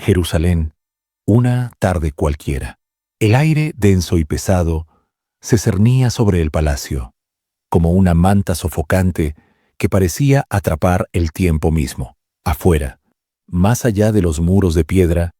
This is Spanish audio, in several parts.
Jerusalén, una tarde cualquiera. El aire, denso y pesado, se cernía sobre el palacio, como una manta sofocante que parecía atrapar el tiempo mismo. Afuera, más allá de los muros de piedra,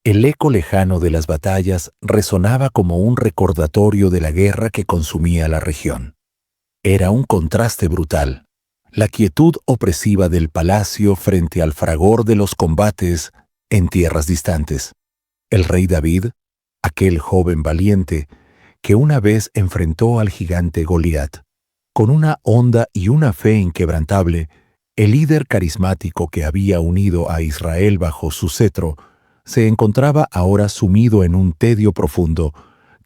el eco lejano de las batallas resonaba como un recordatorio de la guerra que consumía la región. Era un contraste brutal. La quietud opresiva del palacio frente al fragor de los combates en tierras distantes. El rey David, aquel joven valiente que una vez enfrentó al gigante Goliat, con una honda y una fe inquebrantable, el líder carismático que había unido a Israel bajo su cetro, se encontraba ahora sumido en un tedio profundo,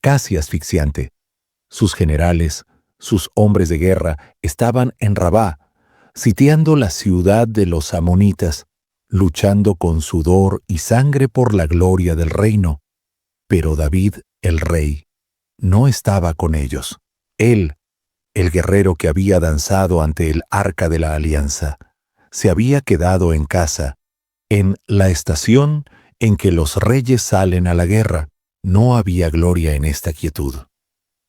casi asfixiante. Sus generales, sus hombres de guerra, estaban en Rabá, sitiando la ciudad de los amonitas, luchando con sudor y sangre por la gloria del reino. Pero David, el rey, no estaba con ellos. Él, el guerrero que había danzado ante el arca de la alianza, se había quedado en casa, en la estación en que los reyes salen a la guerra. No había gloria en esta quietud.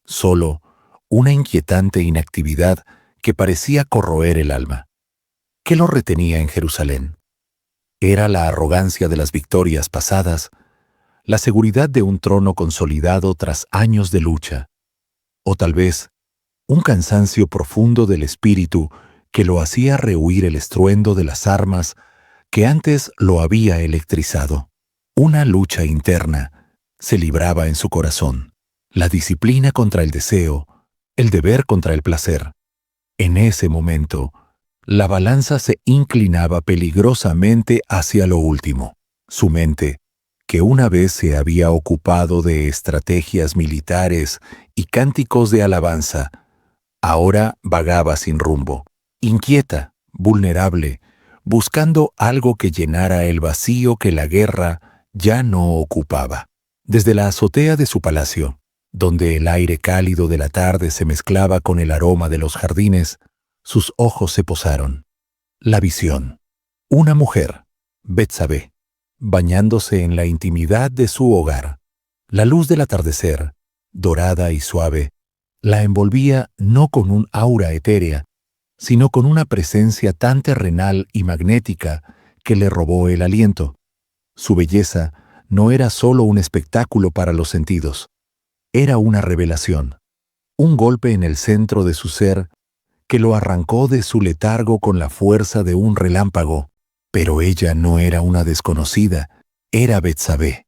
Solo una inquietante inactividad que parecía corroer el alma. ¿Qué lo retenía en Jerusalén? ¿Era la arrogancia de las victorias pasadas, la seguridad de un trono consolidado tras años de lucha, o tal vez un cansancio profundo del espíritu que lo hacía rehuir el estruendo de las armas que antes lo había electrizado? Una lucha interna se libraba en su corazón, la disciplina contra el deseo, el deber contra el placer. En ese momento, la balanza se inclinaba peligrosamente hacia lo último. Su mente, que una vez se había ocupado de estrategias militares y cánticos de alabanza, ahora vagaba sin rumbo, inquieta, vulnerable, buscando algo que llenara el vacío que la guerra ya no ocupaba. Desde la azotea de su palacio, donde el aire cálido de la tarde se mezclaba con el aroma de los jardines, sus ojos se posaron. La visión. Una mujer, Betsabé, bañándose en la intimidad de su hogar. La luz del atardecer, dorada y suave, la envolvía no con un aura etérea, sino con una presencia tan terrenal y magnética que le robó el aliento. Su belleza no era solo un espectáculo para los sentidos, era una revelación, un golpe en el centro de su ser que lo arrancó de su letargo con la fuerza de un relámpago. Pero ella no era una desconocida, era Betsabé,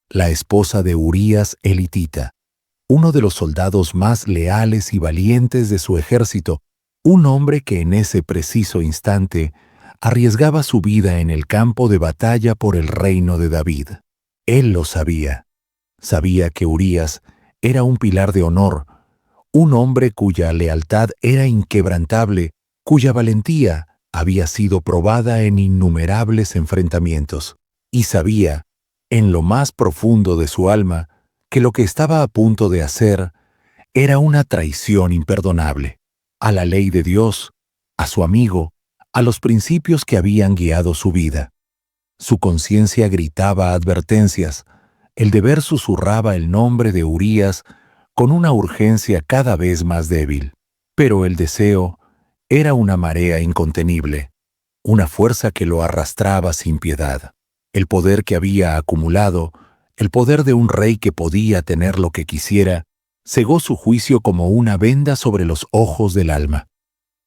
la esposa de Urías elitita, uno de los soldados más leales y valientes de su ejército, un hombre que en ese preciso instante arriesgaba su vida en el campo de batalla por el reino de David. Él lo sabía. Sabía que Urías era un pilar de honor, un hombre cuya lealtad era inquebrantable, cuya valentía había sido probada en innumerables enfrentamientos. Y sabía, en lo más profundo de su alma, que lo que estaba a punto de hacer era una traición imperdonable a la ley de Dios, a su amigo, a los principios que habían guiado su vida. Su conciencia gritaba advertencias, el deber susurraba el nombre de Urías con una urgencia cada vez más débil. Pero el deseo era una marea incontenible, una fuerza que lo arrastraba sin piedad. El poder que había acumulado, el poder de un rey que podía tener lo que quisiera, cegó su juicio como una venda sobre los ojos del alma.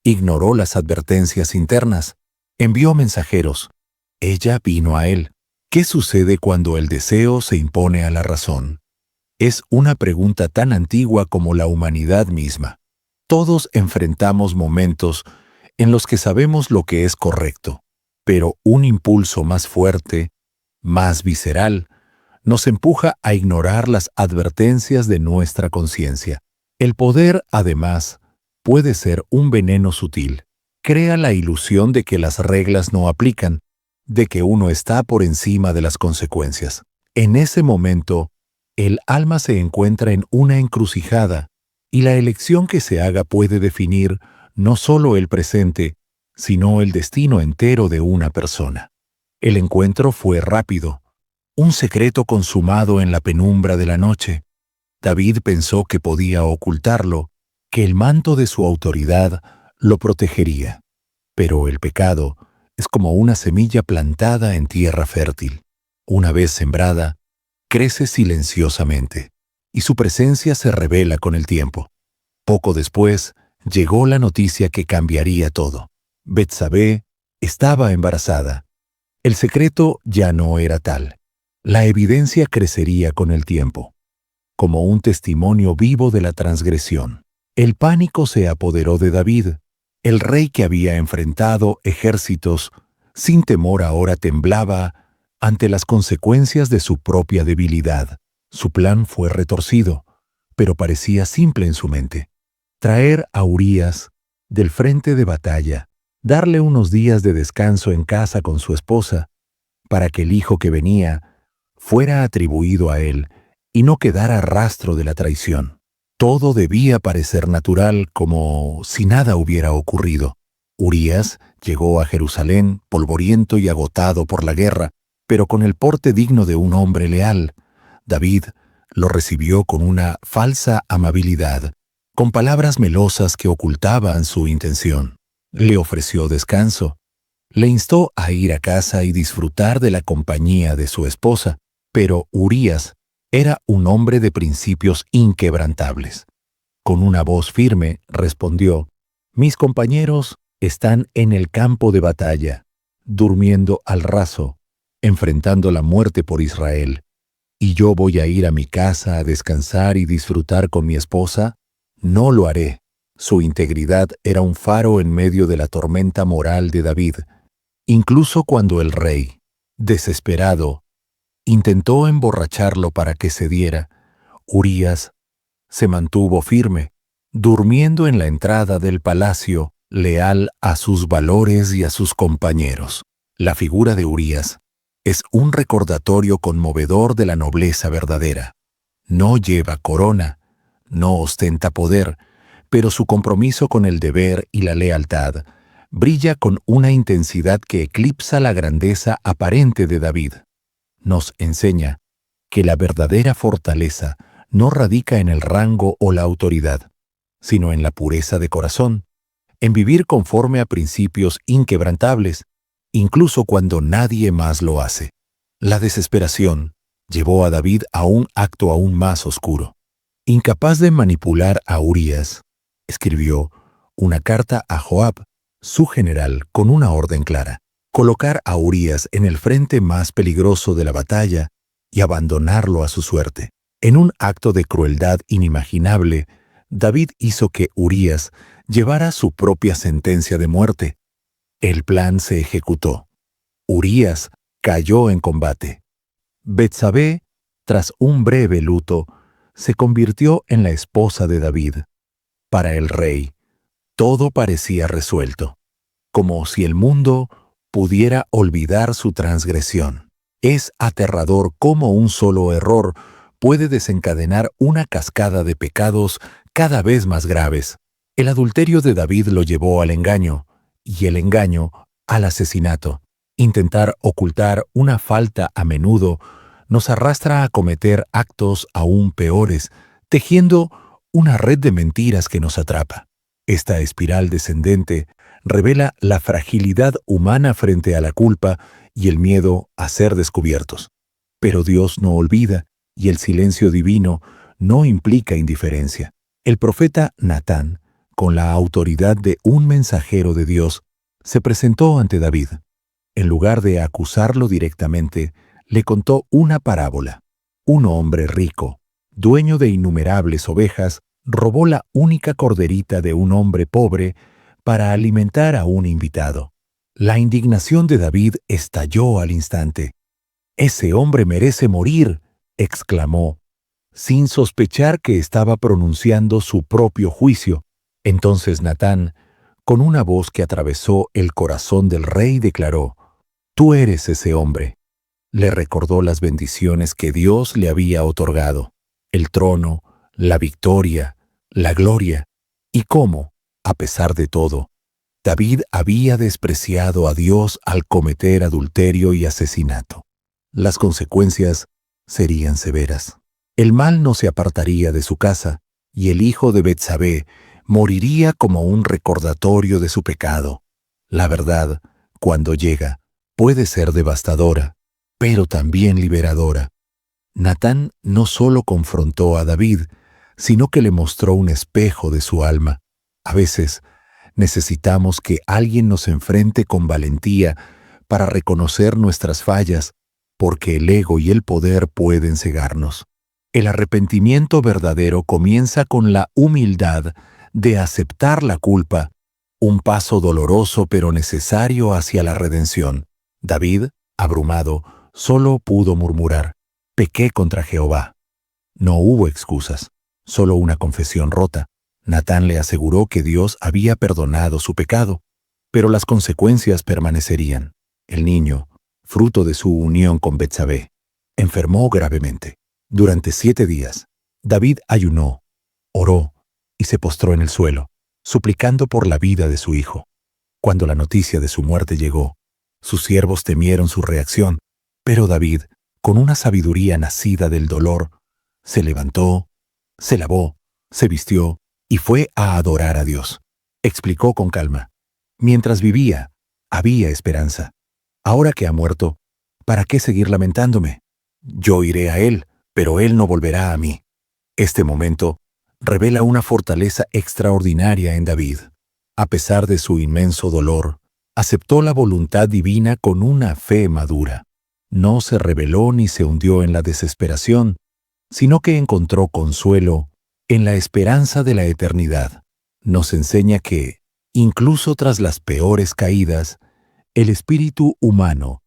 Ignoró las advertencias internas, envió mensajeros. Ella vino a él. ¿Qué sucede cuando el deseo se impone a la razón? Es una pregunta tan antigua como la humanidad misma. Todos enfrentamos momentos en los que sabemos lo que es correcto, pero un impulso más fuerte, más visceral, nos empuja a ignorar las advertencias de nuestra conciencia. El poder, además, puede ser un veneno sutil. Crea la ilusión de que las reglas no aplican, de que uno está por encima de las consecuencias. En ese momento, el alma se encuentra en una encrucijada, y la elección que se haga puede definir no solo el presente, sino el destino entero de una persona. El encuentro fue rápido. un secreto consumado en la penumbra de la noche. David pensó que podía ocultarlo, que el manto de su autoridad lo protegería. Pero el pecado es como una semilla plantada en tierra fértil. Una vez sembrada, crece silenciosamente, y su presencia se revela con el tiempo. Poco después, llegó la noticia que cambiaría todo. Betsabé estaba embarazada. El secreto ya no era tal. La evidencia crecería con el tiempo, como un testimonio vivo de la transgresión. El pánico se apoderó de David. El rey que había enfrentado ejércitos sin temor ahora temblaba ante las consecuencias de su propia debilidad. Su plan fue retorcido, pero parecía simple en su mente. Traer a Urías del frente de batalla, darle unos días de descanso en casa con su esposa, para que el hijo que venía fuera atribuido a él y no quedara rastro de la traición. Todo debía parecer natural, como si nada hubiera ocurrido. Urías llegó a Jerusalén polvoriento y agotado por la guerra, pero con el porte digno de un hombre leal. David lo recibió con una falsa amabilidad, con palabras melosas que ocultaban su intención. Le ofreció descanso. Le instó a ir a casa y disfrutar de la compañía de su esposa, pero Urías era un hombre de principios inquebrantables. Con una voz firme respondió: «Mis compañeros están en el campo de batalla, durmiendo al raso, enfrentando la muerte por Israel. ¿Y yo voy a ir a mi casa a descansar y disfrutar con mi esposa? No lo haré». Su integridad era un faro en medio de la tormenta moral de David. Incluso cuando el rey, desesperado, intentó emborracharlo para que cediera, Urías se mantuvo firme, durmiendo en la entrada del palacio, leal a sus valores y a sus compañeros. La figura de Urías es un recordatorio conmovedor de la nobleza verdadera. No lleva corona, no ostenta poder, pero su compromiso con el deber y la lealtad brilla con una intensidad que eclipsa la grandeza aparente de David. Nos enseña que la verdadera fortaleza no radica en el rango o la autoridad, sino en la pureza de corazón, en vivir conforme a principios inquebrantables, incluso cuando nadie más lo hace. La desesperación llevó a David a un acto aún más oscuro. Incapaz de manipular a Urías, escribió una carta a Joab, su general, con una orden clara: colocar a Urías en el frente más peligroso de la batalla y abandonarlo a su suerte. En un acto de crueldad inimaginable, David hizo que Urías llevara su propia sentencia de muerte. El plan se ejecutó. Urías cayó en combate. Betsabé, tras un breve luto, se convirtió en la esposa de David. Para el rey, todo parecía resuelto, como si el mundo pudiera olvidar su transgresión. Es aterrador cómo un solo error puede desencadenar una cascada de pecados cada vez más graves. El adulterio de David lo llevó al engaño, y el engaño al asesinato. Intentar ocultar una falta a menudo nos arrastra a cometer actos aún peores, tejiendo una red de mentiras que nos atrapa. Esta espiral descendente revela la fragilidad humana frente a la culpa y el miedo a ser descubiertos. Pero Dios no olvida, y el silencio divino no implica indiferencia. El profeta Natán, con la autoridad de un mensajero de Dios, se presentó ante David. En lugar de acusarlo directamente, le contó una parábola. Un hombre rico, dueño de innumerables ovejas, robó la única corderita de un hombre pobre para alimentar a un invitado. La indignación de David estalló al instante. «Ese hombre merece morir», exclamó, sin sospechar que estaba pronunciando su propio juicio. Entonces Natán, con una voz que atravesó el corazón del rey, declaró: «Tú eres ese hombre». Le recordó las bendiciones que Dios le había otorgado, el trono, la victoria, la gloria, y cómo, a pesar de todo, David había despreciado a Dios al cometer adulterio y asesinato. las consecuencias serían severas. El mal no se apartaría de su casa, y el hijo de Betsabé moriría como un recordatorio de su pecado. La verdad, cuando llega, puede ser devastadora, pero también liberadora. Natán no solo confrontó a David, sino que le mostró un espejo de su alma. A veces, necesitamos que alguien nos enfrente con valentía para reconocer nuestras fallas, porque el ego y el poder pueden cegarnos. El arrepentimiento verdadero comienza con la humildad de aceptar la culpa, un paso doloroso pero necesario hacia la redención. David, abrumado, solo pudo murmurar: «Pequé contra Jehová». No hubo excusas, solo una confesión rota. Natán le aseguró que Dios había perdonado su pecado, pero las consecuencias permanecerían. El niño, fruto de su unión con Betsabé, enfermó gravemente. Durante 7 días, David ayunó, oró y se postró en el suelo, suplicando por la vida de su hijo. Cuando la noticia de su muerte llegó, sus siervos temieron su reacción, pero David, con una sabiduría nacida del dolor, se levantó, se lavó, se vistió y fue a adorar a Dios. Explicó con calma: «Mientras vivía, había esperanza. Ahora que ha muerto, ¿para qué seguir lamentándome? Yo iré a él, pero él no volverá a mí». Este momento revela una fortaleza extraordinaria en David. A pesar de su inmenso dolor, aceptó la voluntad divina con una fe madura. No se rebeló ni se hundió en la desesperación, sino que encontró consuelo en la esperanza de la eternidad. Nos enseña que, incluso tras las peores caídas, el espíritu humano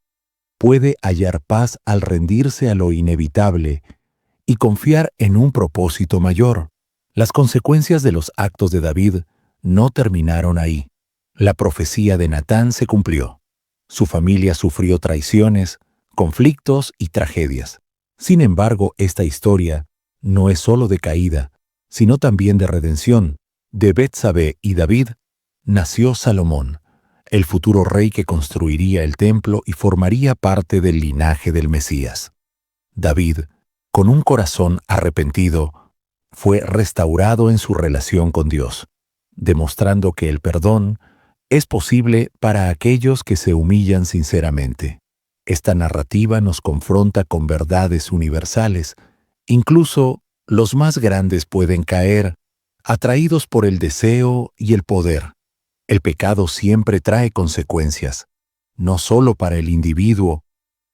puede hallar paz al rendirse a lo inevitable y confiar en un propósito mayor. Las consecuencias de los actos de David no terminaron ahí. La profecía de Natán se cumplió. Su familia sufrió traiciones, conflictos y tragedias. Sin embargo, esta historia no es solo de caída, sino también de redención. De Betsabé y David nació Salomón, el futuro rey que construiría el templo y formaría parte del linaje del Mesías. David, con un corazón arrepentido, fue restaurado en su relación con Dios, demostrando que el perdón es posible para aquellos que se humillan sinceramente. Esta narrativa nos confronta con verdades universales. Incluso los más grandes pueden caer, atraídos por el deseo y el poder. El pecado siempre trae consecuencias, no solo para el individuo,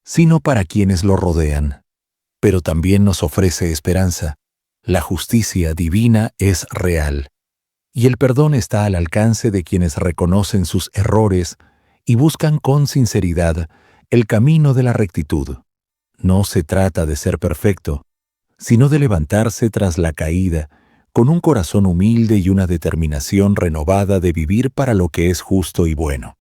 sino para quienes lo rodean. Pero también nos ofrece esperanza. La justicia divina es real, y el perdón está al alcance de quienes reconocen sus errores y buscan con sinceridad el camino de la rectitud. No se trata de ser perfecto, sino de levantarse tras la caída, con un corazón humilde y una determinación renovada de vivir para lo que es justo y bueno.